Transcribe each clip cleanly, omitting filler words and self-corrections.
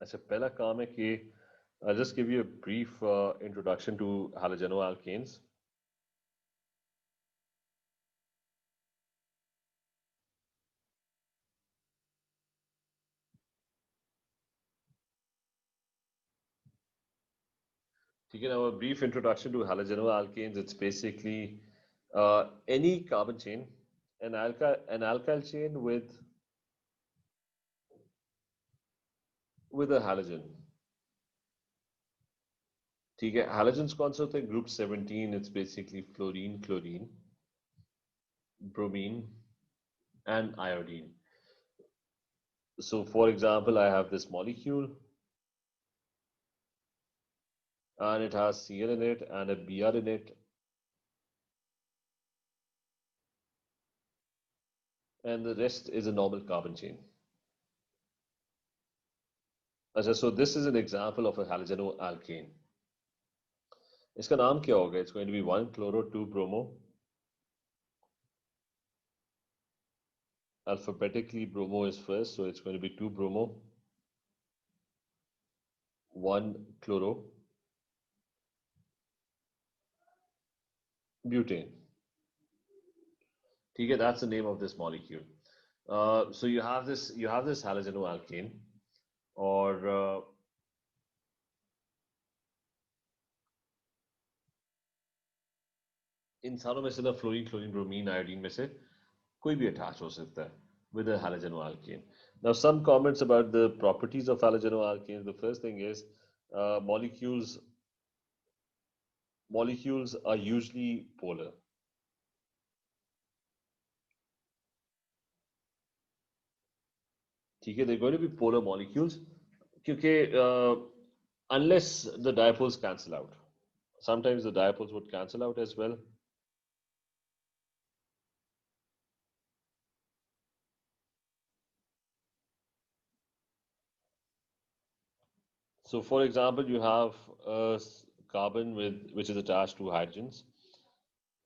अच्छा, पहला काम है कि I'll just give you a brief introduction to halogenoalkanes. ठीक है, now a brief introduction to halogenoalkanes. It's basically any carbon chain, an alkyl chain with a halogen. ठीक है, halogens कौन से होते हैं? Group 17. It's basically fluorine, chlorine, bromine, and iodine. So, for example, I have this molecule, and it has Cl in it and a Br in it, and the rest is a normal carbon chain. So this is an example of a halogenoalkane. इसका नाम क्या होगा? It's going to be 1-chloro 2-bromo. Alphabetically, bromo is first, so it's going to be 2-bromo 1-chloro butane. ठीक है, that's the name of this molecule. So you have this halogenoalkane, और इन सारों में से ना फ्लोरीन, क्लोरीन, ब्रोमीन, आयोडीन में से कोई भी अटैच हो सकता है with a halogenoalkane. Now, some comments about the properties of halogenoalkanes. The first thing is molecules are usually polar. ठीक है, they're going to be polar molecules क्योंकि unless the dipoles cancel out. Sometimes the dipoles would cancel out as well. So, for example, you have a carbon which is attached to hydrogens,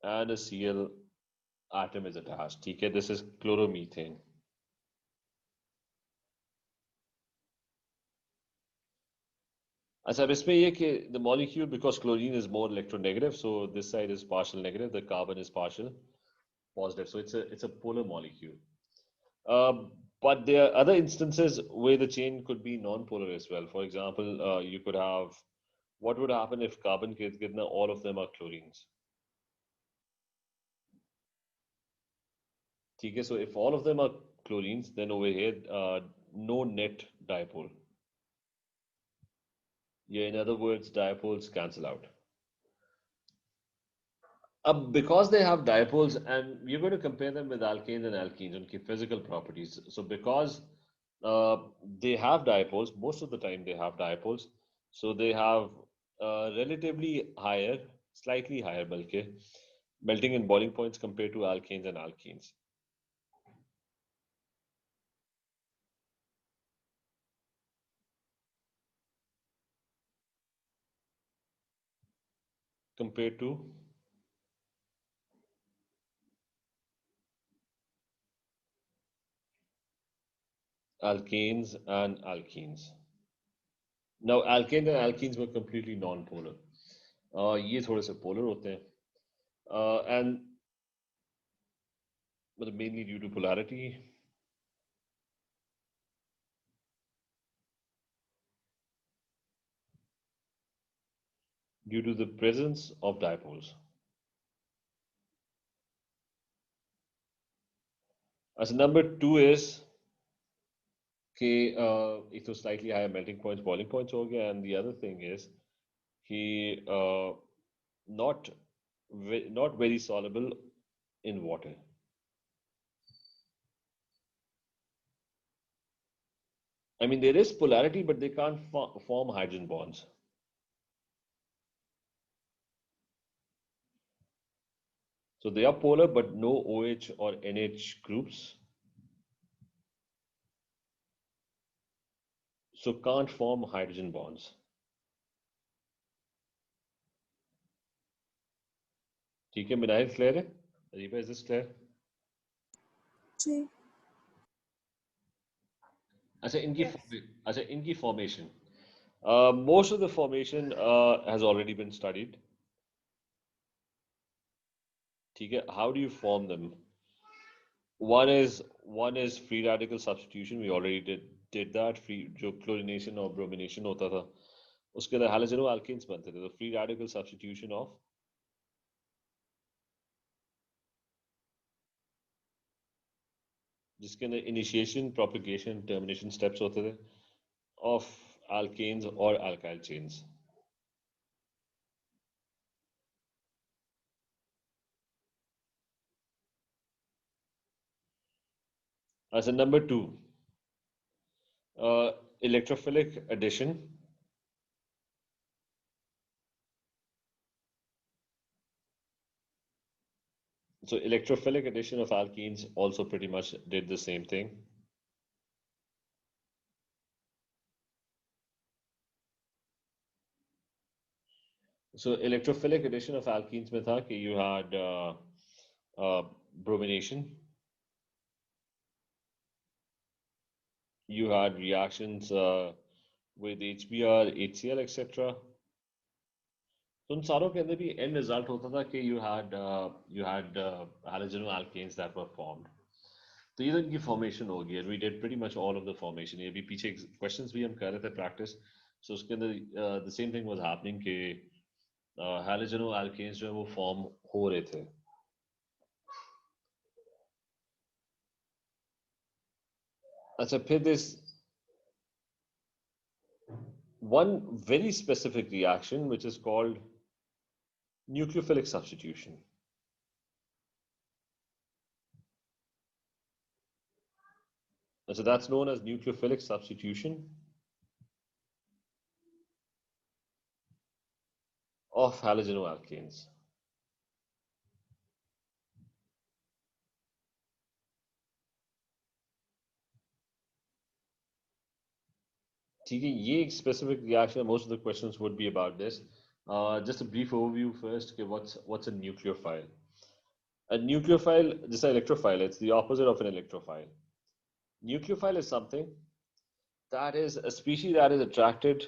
and a Cl atom is attached. ठीक है, this is chloromethane. अच्छा, अब इसमें ये कि the molecule, because chlorine is more electronegative, so this side is partial negative, the carbon is partial positive, so it's a polar molecule. But there are other instances where the chain could be non-polar as well. For example, you could have, what would happen if carbon कितना all of them are chlorines? ठीक है, so if all of them are chlorines, then over here no net dipole. Yeah, in other words, dipoles cancel out. Because they have dipoles, and we're going to compare them with alkanes and alkenes on physical properties. So because they have dipoles, most of the time they have dipoles, so they have relatively higher, slightly higher melting and boiling points compared to alkanes and alkenes. Compared to alkanes and alkenes. Now, alkanes and alkenes were completely non-polar. ये थोड़े से polar होते हैं, and mainly due to polarity. Due to the presence of dipoles. As number 2 is एक तो slightly higher melting points, boiling points हो गया, and the other thing is not very soluble in water. I mean, there is polarity, but they can't form hydrogen bonds. So they are polar, but no OH or NH groups. So can't form hydrogen bonds. ठीक है, Minail, clear है? Ariba, is this clear? Ji. Yes. अच्छा इनकी formation. Most of the formation has already been studied. ठीक है? How do you form them? One is free radical substitution. We already did that. Free जो chlorination or bromination होता था, उसके अंदर halogenoalkanes बनते थे. The free radical substitution of जिसके अंदर initiation, propagation, termination steps होते थे of alkanes or alkyl chains. As a number two, electrophilic addition. So electrophilic addition of alkenes also pretty much did the same thing. So electrophilic addition of alkenes में था कि you had bromination, you had reactions with HBr, HCl, etc. तो उन सारों के अंदर भी end result होता था कि you had halogenoalkanes that were formed. तो ये तो इनकी formation हो गई. We did pretty much all of the formation. ये भी पीछे questions भी हम कर रहे थे practice. So उसके अंदर the same thing was happening कि halogenoalkanes जो है वो form हो रहे थे. अच्छा फिर this one very specific reaction which is called nucleophilic substitution. So that's known as nucleophilic substitution of halogenoalkanes. ठीक है, ये एक specific reaction. Most of the questions would be about this. Just a brief overview first. Okay, what's a nucleophile? A nucleophile, just an electrophile, it's the opposite of an electrophile. Nucleophile is something that is a species that is attracted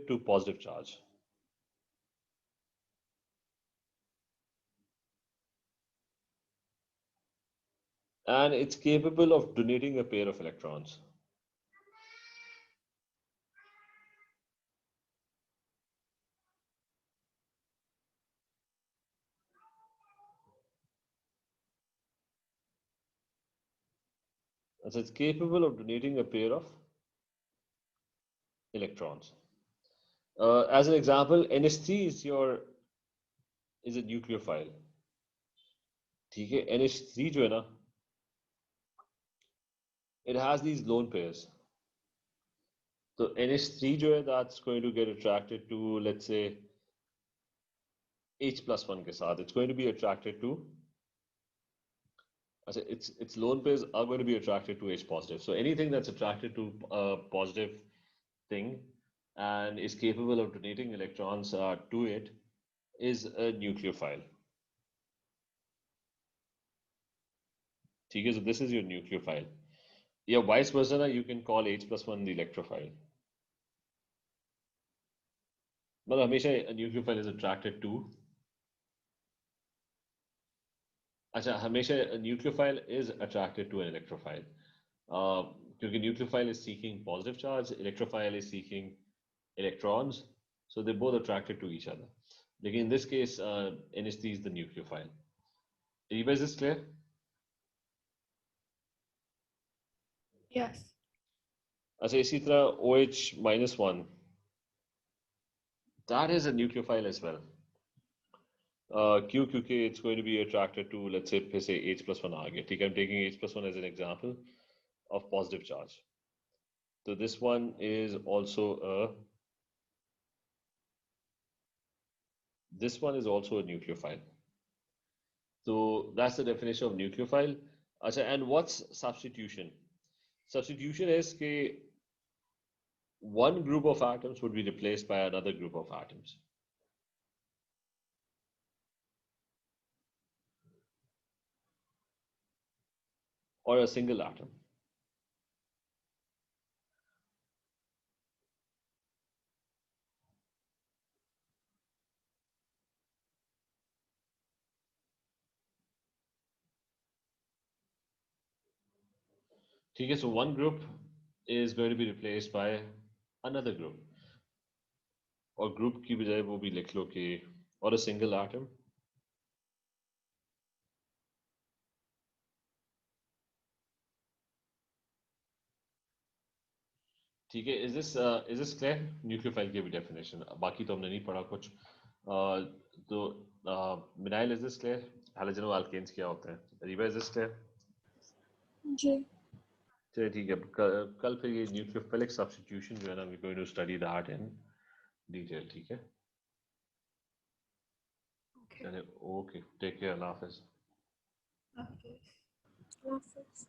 to positive charge. And it's capable of donating a pair of electrons. So it's capable of donating a pair of electrons. As an example, NH3 is a nucleophile. ठीक है, NH3 जो है ना, it has these lone pairs. So NH3 जो है, that's going to get attracted to, let's say, H plus 1 के साथ. It's going to be attracted to, its lone pairs are going to be attracted to H positive. So anything that's attracted to a positive thing and is capable of donating electrons to it is a nucleophile. ठीक है, so this is your nucleophile. Yeah, vice versa, you can call H plus 1 the electrophile. मतलब हमेशा a nucleophile is attracted to, अच्छा हमेशा a nucleophile is attracted to an electrophile. क्योंकि nucleophile is seeking positive charge, electrophile is seeking electrons, so they're both attracted to each other. Like in this case, NH3 is the nucleophile. Is this clear? Yes. अच्छा इसी तरह OH minus 1, that is a nucleophile as well. Q क्योंकि it's going to be attracted to, let's say फिर से H plus 1 आ गया. ठीक है, I'm taking H plus 1 as an example of positive charge. So this one is also a nucleophile. So that's the definition of nucleophile. अच्छा, and what's substitution? Substitution is that one group of atoms would be replaced by another group of atoms. or a single atom? Okay, so one group is going to be replaced by another group. और group की बजाय वो भी लिख लो कि और a single atom. ठीक है, is this clear? न्यूक्लियोफाइल की भी डेफिनेशन, बाकी तो हमने नहीं पढ़ा कुछ. तो मिनाइल, is this clear? हैलोजेनल अल्केन्स क्या होते हैं? Areeba, is this clear? जी. चलिए ठीक है, कल फिर ये न्यूक्लियोफिलिक सब्स्टिट्यूशन जो है ना, we going to study that in detail. ठीक है, Okay. चलिए, ओके, टेक केयर, अल्लाह हाफिज. Okay. Classes.